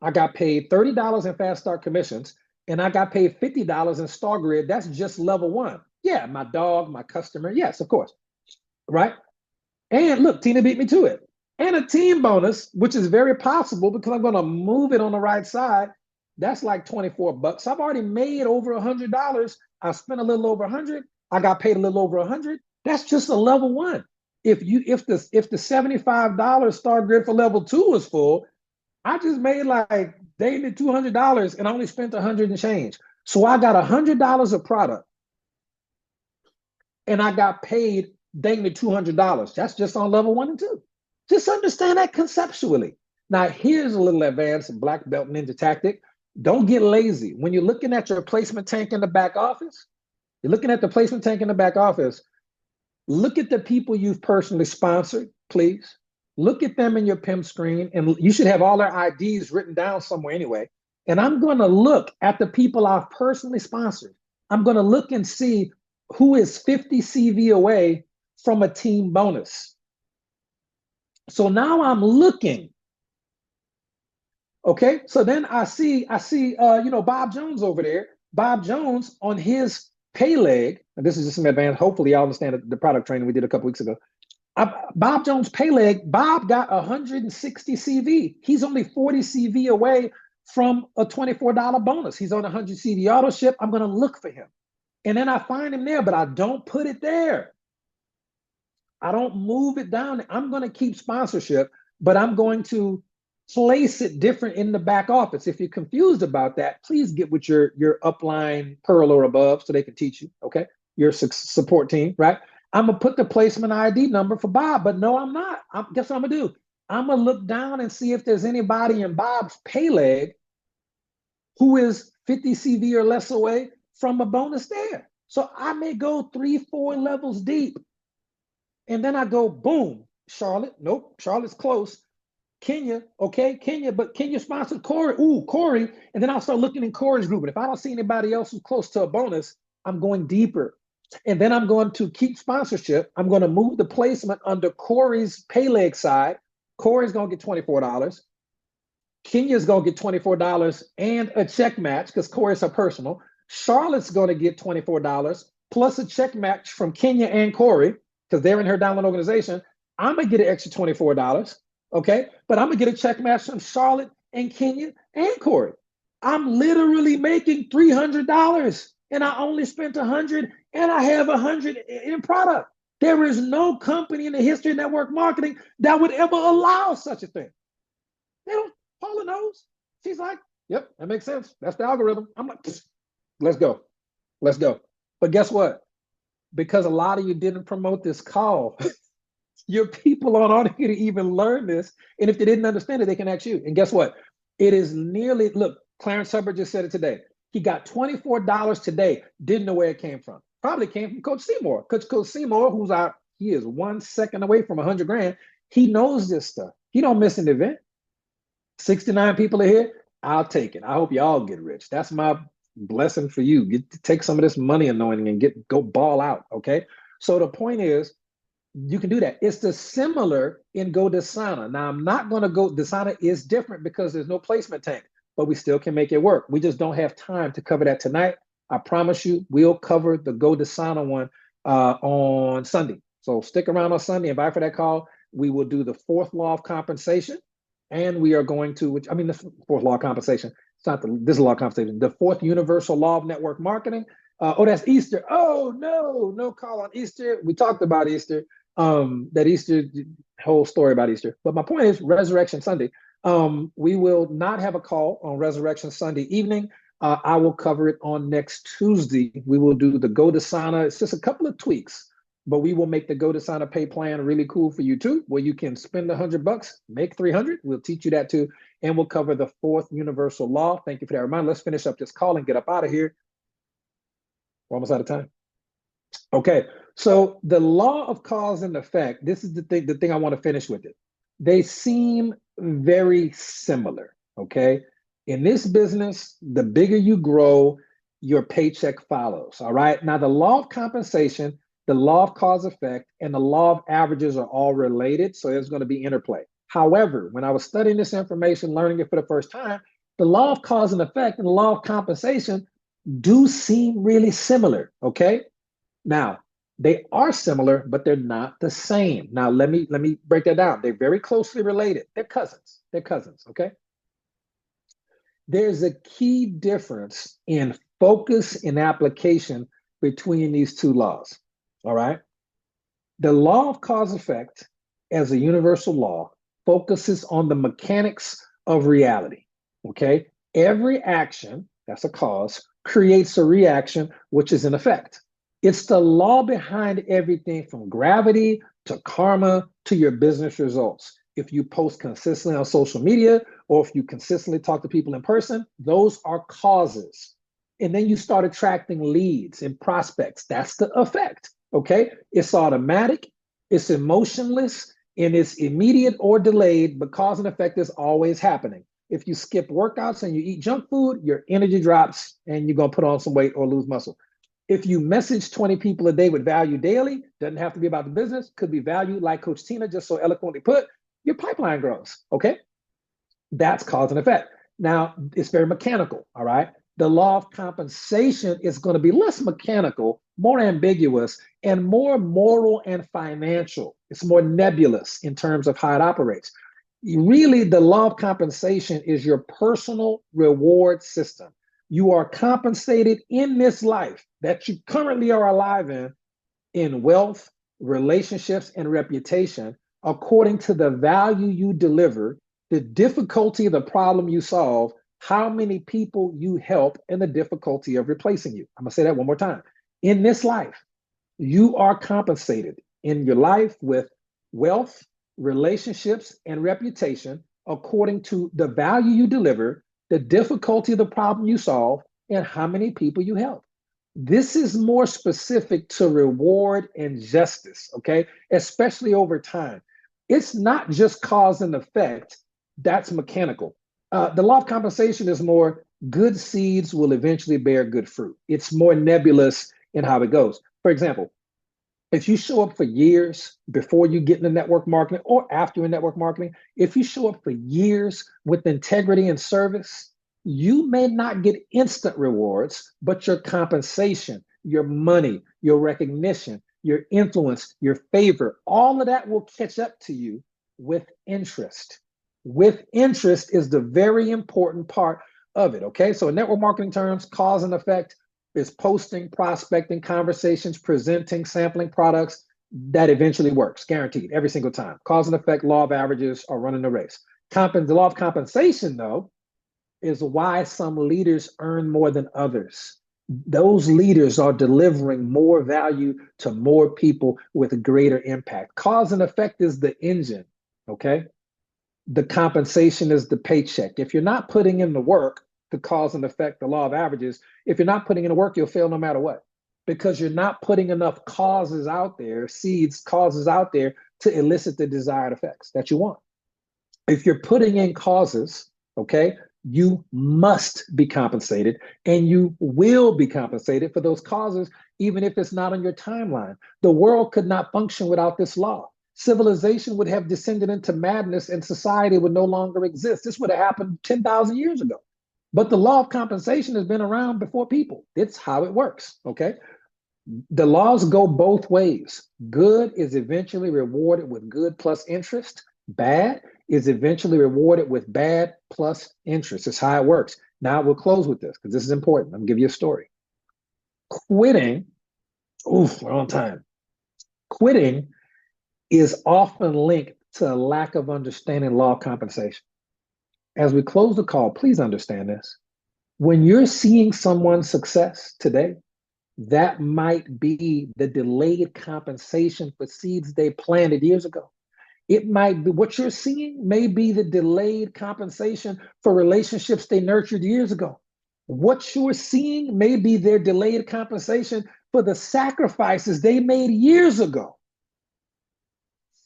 I got paid $30 in fast start commissions, and I got paid $50 in star grid. That's just level 1. Yeah, my dog, my customer. Yes, of course. Right? And look, Tina beat me to it. And a team bonus, which is very possible because I'm going to move it on the right side. That's like 24 bucks. I've already made over $100. I spent a little over 100. I got paid a little over 100. That's just a level 1. If the $75 star grid for level 2 is full, I just made like daily $200 and I only spent 100 and change. So I got $100 of product and I got paid daily $200. That's just on level 1 and 2. Just understand that conceptually. Now, here's a little advanced black belt ninja tactic. Don't get lazy. When you're looking at your placement tank in the back office, look at the people you've personally sponsored, please. Look at them in your PIM screen, and you should have all their IDs written down somewhere anyway. And I'm going to look at the people I've personally sponsored. I'm going to look and see who is 50 CV away from a team bonus. So now I'm looking. Okay, so then I see, Bob Jones over there. Bob Jones on his pay leg, and this is just some advanced. Hopefully, y'all understand the product training we did a couple weeks ago. Bob Jones pay leg. Bob got 160 CV. He's only 40 CV away from a $24 bonus. He's on 100 CV auto ship. I'm going to look for him, and then I find him there, but I don't put it there. I don't move it down. I'm going to keep sponsorship, but I'm going to place it different in the back office. If you're confused about that, please get with your upline Pearl or above so they can teach you, okay? Your support team, right? I'm gonna put the placement ID number for Bob, but no, I'm not. Guess what I'm gonna do? I'm gonna look down and see if there's anybody in Bob's pay leg who is 50 CV or less away from a bonus there. So I may go 3, 4 levels deep. And then I go, boom, Charlotte. Nope, Charlotte's close. Kenya, okay, Kenya, but Kenya sponsored Corey. Ooh, Corey. And then I'll start looking in Corey's group. And if I don't see anybody else who's close to a bonus, I'm going deeper. And then I'm going to keep sponsorship. I'm going to move the placement under Corey's pay leg side. Corey's going to get $24. Kenya's going to get $24 and a check match because Corey's her personal. Charlotte's going to get $24 plus a check match from Kenya and Corey because they're in her downline organization. I'm going to get an extra $24. Okay. But I'm going to get a check match from Charlotte and Kenya and Corey. I'm literally making $300 and I only spent $100 and I have $100 in product. There is no company in the history of network marketing that would ever allow such a thing. They don't. Paula knows. She's like, yep, that makes sense. That's the algorithm. I'm like, let's go. Let's go. But guess what? Because a lot of you didn't promote this call, your people aren't on here to even learn this. And if they didn't understand it, they can ask you. And guess what? It is nearly, look, Clarence Hubbard just said it today. He got $24 today, didn't know where it came from. Probably came from Coach Seymour. Coach Seymour, who's out, he is 1 second away from 100 grand. He knows this stuff. He don't miss an event. 69 people are here. I'll take it. I hope y'all get rich. That's my blessing for you. Get to take some of this money anointing and go ball out. Okay. So the point is, you can do that. It's the similar in GoDasana. Now I'm not going to go. Dasana is different because there's no placement tank, but we still can make it work. We just don't have time to cover that tonight. I promise you, we'll cover the GoDasana one on Sunday. So stick around on Sunday and bye for that call. We will do the 4th law of compensation. And we are going to, the 4th law of compensation. It's not this law of compensation. The 4th universal law of network marketing. That's Easter. Oh, no call on Easter. We talked about Easter, that Easter, whole story about Easter. But my point is Resurrection Sunday. We will not have a call on Resurrection Sunday evening. I will cover it on next Tuesday. We will do the GoDasana. It's just a couple of tweaks. But we will make the GoDasana pay plan really cool for you too, where you can spend $100, make 300. We'll teach you that too. And we'll cover the 4th universal law. Thank you for that reminder. Let's finish up this call and get up out of here. We're almost out of time. Okay. So the law of cause and effect, this is the thing I want to finish with it. They seem very similar. Okay. In this business, the bigger you grow, your paycheck follows. All right. Now the law of compensation, the law of cause effect, and the law of averages are all related. So there's going to be interplay. However, when I was studying this information, learning it for the first time, the law of cause and effect and the law of compensation do seem really similar. Okay. Now, they are similar, but they're not the same. Now, let me break that down. They're very closely related. They're cousins. Okay. There's a key difference in focus and application between these two laws. All right. The law of cause effect as a universal law focuses on the mechanics of reality. Okay. Every action, that's a cause, creates a reaction, which is an effect. It's the law behind everything from gravity to karma to your business results. If you post consistently on social media or if you consistently talk to people in person, those are causes. And then you start attracting leads and prospects. That's the effect. Okay, it's automatic, it's emotionless, and it's immediate or delayed, but cause and effect is always happening. If you skip workouts and you eat junk food, your energy drops and you're going to put on some weight or lose muscle. If you message 20 people a day with value daily, doesn't have to be about the business, could be value like Coach Tina just so eloquently put, your pipeline grows. Okay, that's cause and effect. Now, it's very mechanical. All right. The law of compensation is going to be less mechanical, more ambiguous, and more moral and financial. It's more nebulous in terms of how it operates. Really, the law of compensation is your personal reward system. You are compensated in this life that you currently are alive in wealth, relationships, and reputation, according to the value you deliver, the difficulty of the problem you solve, how many people you help, and the difficulty of replacing you. I'm going to say that one more time. In this life, You are compensated in your life with wealth, relationships, and reputation according to the value you deliver, the difficulty of the problem you solve, and how many people you help. This is more specific to reward and justice, okay? Especially over time. It's not just cause and effect, that's mechanical. The law of compensation is more good seeds will eventually bear good fruit. It's more nebulous in how it goes. For example, if you show up for years before you get into network marketing or after in network marketing, if you show up for years with integrity and service, you may not get instant rewards, but your compensation, your money, your recognition, your influence, your favor, all of that will catch up to you with interest. With interest is the very important part of it. Okay. So, in network marketing terms, cause and effect is posting, prospecting, conversations, presenting, sampling products that eventually works, guaranteed every single time. Cause and effect, law of averages are running the race. The law of compensation, though, is why some leaders earn more than others. Those leaders are delivering more value to more people with greater impact. Cause and effect is the engine, okay? The compensation is the paycheck. If you're not putting in the work, the cause and effect, the law of averages, if you're not putting in the work, you'll fail no matter what, because you're not putting enough causes out there, causes out there to elicit the desired effects that you want. If you're putting in causes, okay, you must be compensated, and you will be compensated for those causes, even if it's not on your timeline. The world could not function without this law. Civilization would have descended into madness and society would no longer exist. This would have happened 10,000 years ago. But the law of compensation has been around before people. It's how it works, okay? The laws go both ways. Good is eventually rewarded with good plus interest. Bad is eventually rewarded with bad plus interest. It's how it works. Now we'll close with this because this is important. I'm gonna give you a story. Quitting, oof, we're on time. Quitting is often linked to a lack of understanding law of compensation. As we close the call, please understand this. When you're seeing someone's success today, that might be the delayed compensation for seeds they planted years ago. It might be what you're seeing may be the delayed compensation for relationships they nurtured years ago. What you're seeing may be their delayed compensation for the sacrifices they made years ago.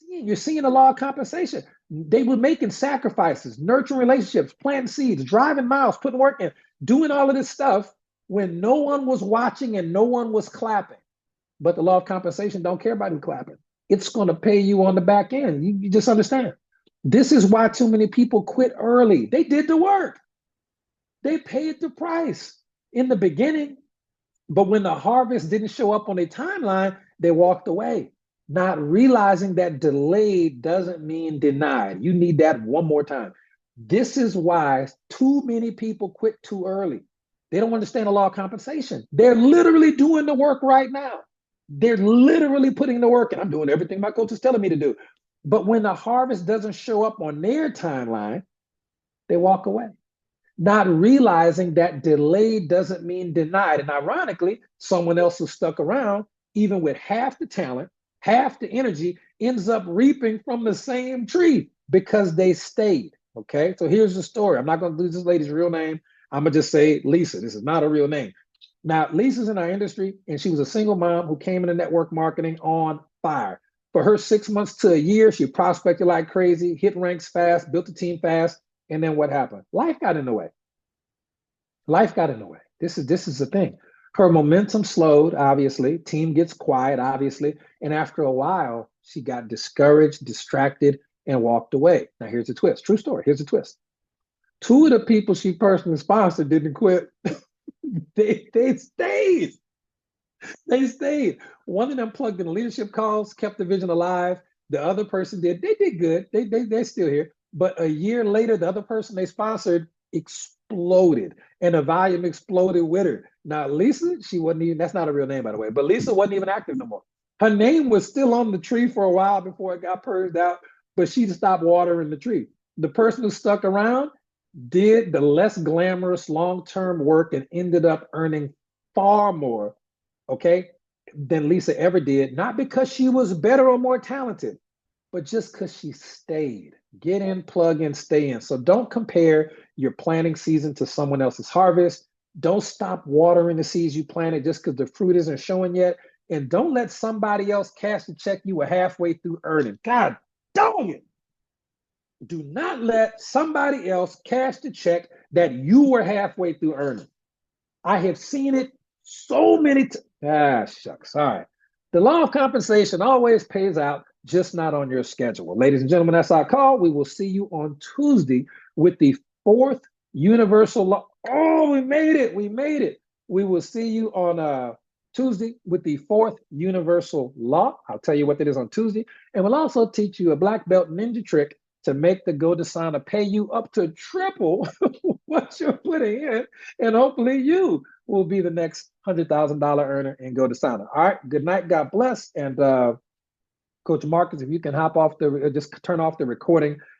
You're seeing the law of compensation. They were making sacrifices, nurturing relationships, planting seeds, driving miles, putting work in, doing all of this stuff when no one was watching and no one was clapping. But the law of compensation don't care about who clapping. It's going to pay you on the back end. You just understand. This is why too many people quit early. They did the work. They paid the price in the beginning. But when the harvest didn't show up on their timeline, they walked away, not realizing that delayed doesn't mean denied. You need that one more time. This is why too many people quit too early. They don't understand the law of compensation. They're literally doing the work right now. They're literally putting the work in. I'm doing everything my coach is telling me to do. But when the harvest doesn't show up on their timeline, they walk away, not realizing that delayed doesn't mean denied. And ironically, someone else who's stuck around, even with half the talent, half the energy, ends up reaping from the same tree because they stayed. Okay, so here's the story. I'm not going to lose this lady's real name. I'm going to just say Lisa. This is not a real name. Now, Lisa's in our industry, and she was a single mom who came into network marketing on fire. For her 6 months to a year, she prospected like crazy, hit ranks fast, built a team fast, and then what happened? Life got in the way. Life got in the way. This is the thing. Her momentum slowed, obviously. Team gets quiet, obviously. And after a while, she got discouraged, distracted, and walked away. Now, here's the twist. True story. Here's the twist. Two of the people she personally sponsored didn't quit. They stayed. They stayed. One of them plugged in leadership calls, kept the vision alive. The other person did. They did good. They're still here. But a year later, the other person they sponsored exploded, and the volume exploded with her. Now, Lisa, she wasn't even, that's not a real name, by the way, but Lisa wasn't even active no more. Her name was still on the tree for a while before it got purged out, but she stopped watering the tree. The person who stuck around did the less glamorous long-term work and ended up earning far more, okay, than Lisa ever did, not because she was better or more talented, but just because she stayed. Get in, plug in, stay in. So don't compare your planting season to someone else's harvest. Don't stop watering the seeds you planted just because the fruit isn't showing yet. And don't let somebody else cash the check you were halfway through earning. God dang it. Do not let somebody else cash the check that you were halfway through earning. I have seen it so many times. Shucks. All right. The law of compensation always pays out, just not on your schedule. Ladies and gentlemen, that's our call. We will see you on Tuesday with the fourth universal law. Oh, we made it. We made it. We will see you on Tuesday with the fourth universal law. I'll tell you what that is on Tuesday. And we'll also teach you a black belt ninja trick to make the GoDasana pay you up to triple what you're putting in. And hopefully you will be the next $100,000 earner in GoDasana. All right. Good night. God bless. And Coach Marcus, if you can hop off just turn off the recording